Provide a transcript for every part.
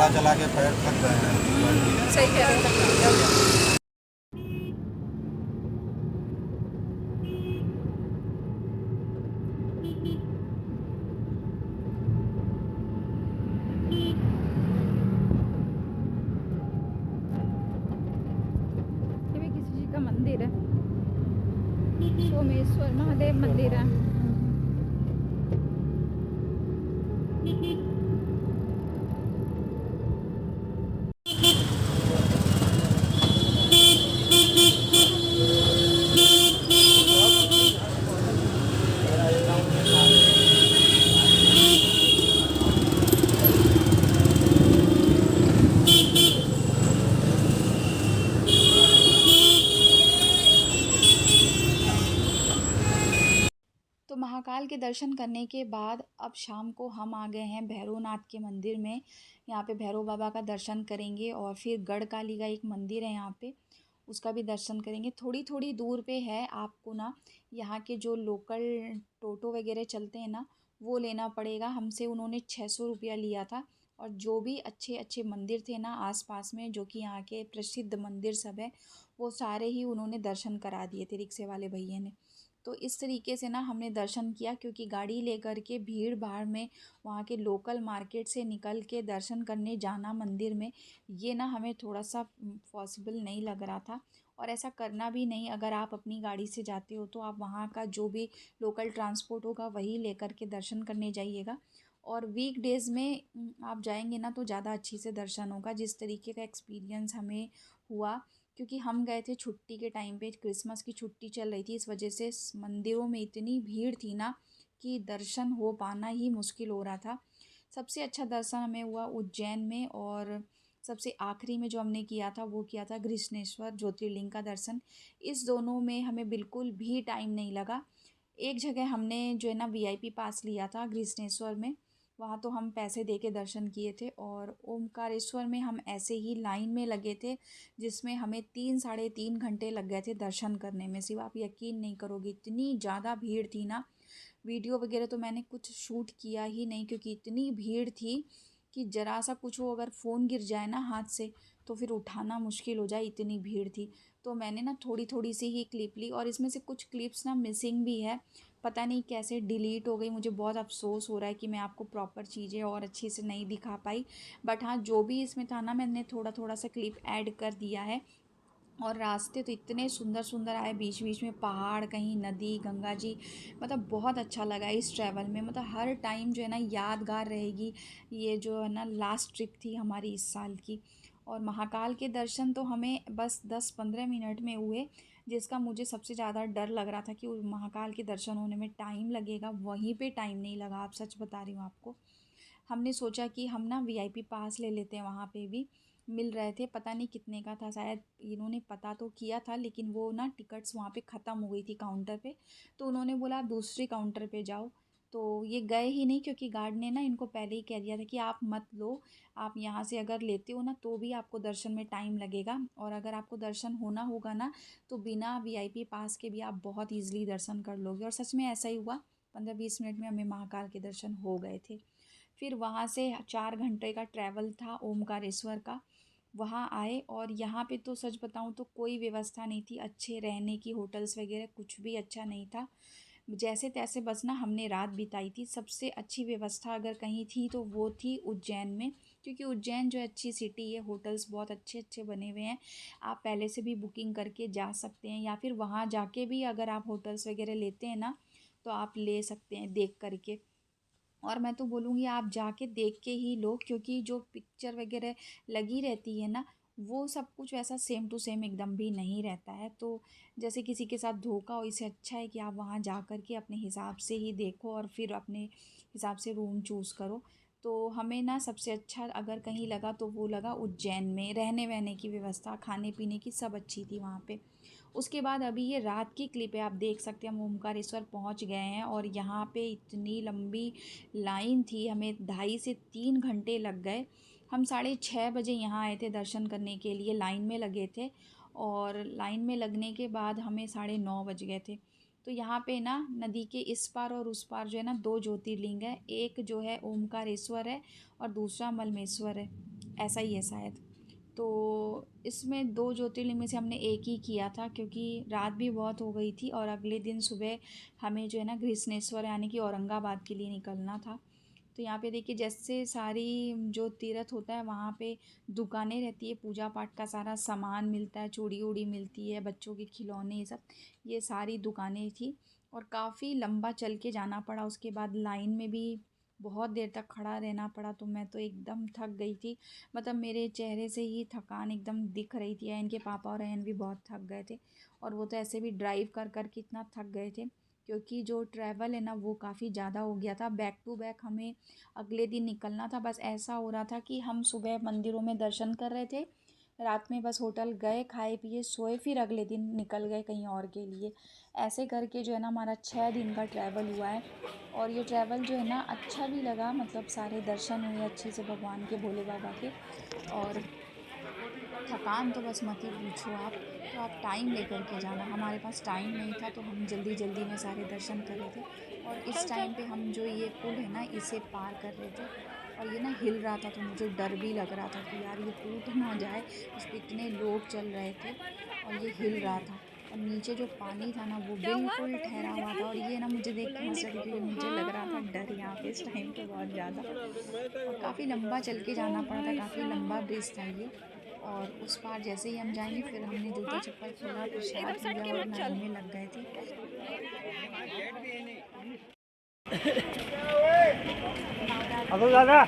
चला चला के पैर थक गए हैं। सही कह रहे हैं। ये भी किसी जी का मंदिर है, सोमेश्वर महादेव मंदिर है। तो महाकाल के दर्शन करने के बाद अब शाम को हम आ गए हैं भैरवनाथ के मंदिर में। यहाँ पे भैरव बाबा का दर्शन करेंगे और फिर गढ़काली का एक मंदिर है यहाँ पे, उसका भी दर्शन करेंगे। थोड़ी थोड़ी दूर पे है, आपको ना यहाँ के जो लोकल टोटो वगैरह चलते हैं ना, वो लेना पड़ेगा। हमसे उन्होंने 600 रुपया लिया था। और जो भी अच्छे अच्छे मंदिर थे ना आसपास में, जो कि यहाँ के प्रसिद्ध मंदिर सब है, वो सारे ही उन्होंने दर्शन करा दिए थे रिक्शे वाले भैया ने। तो इस तरीके से ना हमने दर्शन किया, क्योंकि गाड़ी लेकर के भीड़ भाड़ में वहाँ के लोकल मार्केट से निकल के दर्शन करने जाना मंदिर में, ये ना हमें थोड़ा सा पॉसिबल नहीं लग रहा था। और ऐसा करना भी नहीं, अगर आप अपनी गाड़ी से जाते हो तो आप वहाँ का जो भी लोकल ट्रांसपोर्ट होगा वही लेकर के दर्शन करने जाइएगा। और वीक डेज़ में आप जाएंगे ना तो ज़्यादा अच्छी से दर्शन होगा, जिस तरीके का एक्सपीरियंस हमें हुआ। क्योंकि हम गए थे छुट्टी के टाइम पे, क्रिसमस की छुट्टी चल रही थी, इस वजह से मंदिरों में इतनी भीड़ थी ना कि दर्शन हो पाना ही मुश्किल हो रहा था। सबसे अच्छा दर्शन हमें हुआ उज्जैन में, और सबसे आखिरी में जो हमने किया था वो किया था घृष्णेश्वर ज्योतिर्लिंग का दर्शन। इस दोनों में हमें बिल्कुल भी टाइम नहीं लगा। एक जगह हमने जो है ना वीआईपी पास लिया था घृष्णेश्वर में, वहाँ तो हम पैसे दे के दर्शन किए थे। और ओमकारेश्वर में हम ऐसे ही लाइन में लगे थे, जिसमें हमें 3 साढ़े 3 घंटे लग गए थे दर्शन करने में। सिर्फ आप यकीन नहीं करोगे, इतनी ज़्यादा भीड़ थी ना। वीडियो वगैरह तो मैंने कुछ शूट किया ही नहीं, क्योंकि इतनी भीड़ थी कि ज़रा सा कुछ हो, अगर फ़ोन गिर जाए ना हाथ से तो फिर उठाना मुश्किल हो जाए, इतनी भीड़ थी। तो मैंने ना थोड़ी थोड़ी सी ही क्लिप ली, और इसमें से कुछ क्लिप्स ना मिसिंग भी है, पता नहीं कैसे डिलीट हो गई। मुझे बहुत अफसोस हो रहा है कि मैं आपको प्रॉपर चीज़ें और अच्छी से नहीं दिखा पाई। बट हाँ, जो भी इसमें था ना, मैंने थोड़ा थोड़ा सा क्लिप ऐड कर दिया है। और रास्ते तो इतने सुंदर सुंदर आए, बीच बीच में पहाड़, कहीं नदी, गंगा जी। मतलब बहुत अच्छा लगा इस ट्रैवल में, मतलब हर टाइम जो है ना यादगार रहेगी। ये जो है ना लास्ट ट्रिप थी हमारी इस साल की। और महाकाल के दर्शन तो हमें बस 10-15 मिनट में हुए, जिसका मुझे सबसे ज़्यादा डर लग रहा था कि महाकाल के दर्शन होने में टाइम लगेगा। वहीं पे टाइम नहीं लगा, आप सच बता रही हूँ आपको। हमने सोचा कि हम ना वीआईपी पास ले लेते हैं, वहाँ पे भी मिल रहे थे। पता नहीं कितने का था, शायद इन्होंने पता तो किया था, लेकिन वो ना टिकट्स वहाँ पे ख़त्म हो गई थी काउंटर पे। तो उन्होंने बोला आप दूसरी काउंटर पे जाओ। तो ये गए ही नहीं, क्योंकि गार्ड ने ना इनको पहले ही कह दिया था कि आप मत लो, आप यहाँ से अगर लेते हो ना तो भी आपको दर्शन में टाइम लगेगा, और अगर आपको दर्शन होना होगा ना तो बिना वीआईपी पास के भी आप बहुत ईजिली दर्शन कर लोगे। और सच में ऐसा ही हुआ, 15-20 मिनट में हमें महाकाल के दर्शन हो गए थे। फिर वहाँ से 4 घंटे का ट्रैवल था ओमकारेश्वर का। वहाँ आए, और यहाँ पे तो सच बताऊँ तो कोई व्यवस्था नहीं थी अच्छे रहने की, होटल्स वगैरह कुछ भी अच्छा नहीं था। जैसे तैसे बस ना हमने रात बिताई थी। सबसे अच्छी व्यवस्था अगर कहीं थी तो वो थी उज्जैन में, क्योंकि उज्जैन जो अच्छी सिटी है, होटल्स बहुत अच्छे अच्छे बने हुए हैं। आप पहले से भी बुकिंग करके जा सकते हैं, या फिर वहाँ जाके भी अगर आप होटल्स वगैरह लेते हैं ना तो आप ले सकते हैं देख करके। और मैं तो बोलूँगी आप जाके देख के ही लो, क्योंकि जो पिक्चर वगैरह लगी रहती है ना, वो सब कुछ वैसा सेम टू सेम एकदम भी नहीं रहता है। तो जैसे किसी के साथ धोखा हो, इससे अच्छा है कि आप वहाँ जा कर के अपने हिसाब से ही देखो और फिर अपने हिसाब से रूम चूज़ करो। तो हमें ना सबसे अच्छा अगर कहीं लगा तो वो लगा उज्जैन में। रहने वहने की व्यवस्था, खाने पीने की सब अच्छी थी वहाँ पे। उसके बाद अभी ये रात की क्लिप है, आप देख सकते हैं हम ओमकारेश्वर पहुँच गए हैं, और यहाँ पे इतनी लंबी लाइन थी, हमें 2.5 से 3 घंटे लग गए। हम 6:30 बजे यहाँ आए थे दर्शन करने के लिए, लाइन में लगे थे। और लाइन में लगने के बाद हमें 9:30 बज गए थे। तो यहाँ पे ना नदी के इस पार और उस पार जो है ना 2 ज्योतिर्लिंग है, एक जो है ओमकारेश्वर है और दूसरा मलमेश्वर है। ऐसा ही है शायद। तो इसमें 2 ज्योतिर्लिंग में से हमने एक ही किया था, क्योंकि रात भी बहुत हो गई थी और अगले दिन सुबह हमें जो है ना गृष्णेश्वर यानी कि औरंगाबाद के लिए निकलना था। तो यहाँ पे देखिए, जैसे सारी जो तीर्थ होता है वहाँ पे दुकानें रहती है, पूजा पाठ का सारा सामान मिलता है, चूड़ी वूड़ी मिलती है, बच्चों के खिलौने, ये सब, ये सारी दुकानें थी। और काफ़ी लंबा चल के जाना पड़ा, उसके बाद लाइन में भी बहुत देर तक खड़ा रहना पड़ा। तो मैं तो एकदम थक गई थी, मतलब मेरे चेहरे से ही थकान एकदम दिख रही थी। इनके पापा और बहन भी बहुत थक गए थे, और वो तो ऐसे भी ड्राइव कर कर के इतना थक गए थे, क्योंकि जो ट्रैवल है ना वो काफ़ी ज़्यादा हो गया था। बैक टू बैक हमें अगले दिन निकलना था। बस ऐसा हो रहा था कि हम सुबह मंदिरों में दर्शन कर रहे थे, रात में बस होटल गए, खाए पिए सोए, फिर अगले दिन निकल गए कहीं और के लिए। ऐसे करके जो है ना हमारा 6 दिन का ट्रैवल हुआ है। और ये ट्रैवल जो है ना अच्छा भी लगा, मतलब सारे दर्शन हुए अच्छे से भगवान के, भोले बाबा के। और थकान तो बस मत ही पूछो आप। तो आप टाइम लेकर के जाना, हमारे पास टाइम नहीं था तो हम जल्दी जल्दी में सारे दर्शन कर रहे थे। और इस टाइम पे हम जो ये पुल है ना इसे पार कर रहे थे, और ये ना हिल रहा था, तो मुझे डर भी लग रहा था कि यार ये टूट ना जाए। इस पे इतने लोग चल रहे थे और ये हिल रहा था, और नीचे जो पानी था ना वो बिल्कुल ठहरा हुआ था। और ये ना मुझे देख के हंस रहे थे, क्योंकि मुझे लग रहा था डर यहाँ पे इस टाइम पे बहुत ज़्यादा। और काफ़ी लंबा चल के जाना पड़ा था, काफ़ी लंबा ब्रिज था ये। और उस पार जैसे ही हम जाएंगे, फिर हमने जूता चप्पल खोला, प्रसाद लिया और लाइन में लग गए थे। अब्दुल दादा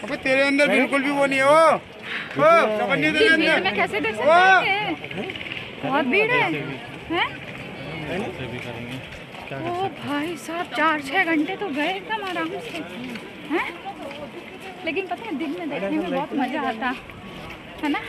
अबे तेरे अंदर बिल्कुल भी वो नहीं है। ओ चपन्नी तेरे अंदर में कैसे देख सकते हैं? बहुत भीड़ है, हैं? ओ भाई साहब, 4-6 घंटे तो गए एकदम आराम से, हैं? लेकिन पता है दिन में देखने में बहुत मज़ा आता है ना।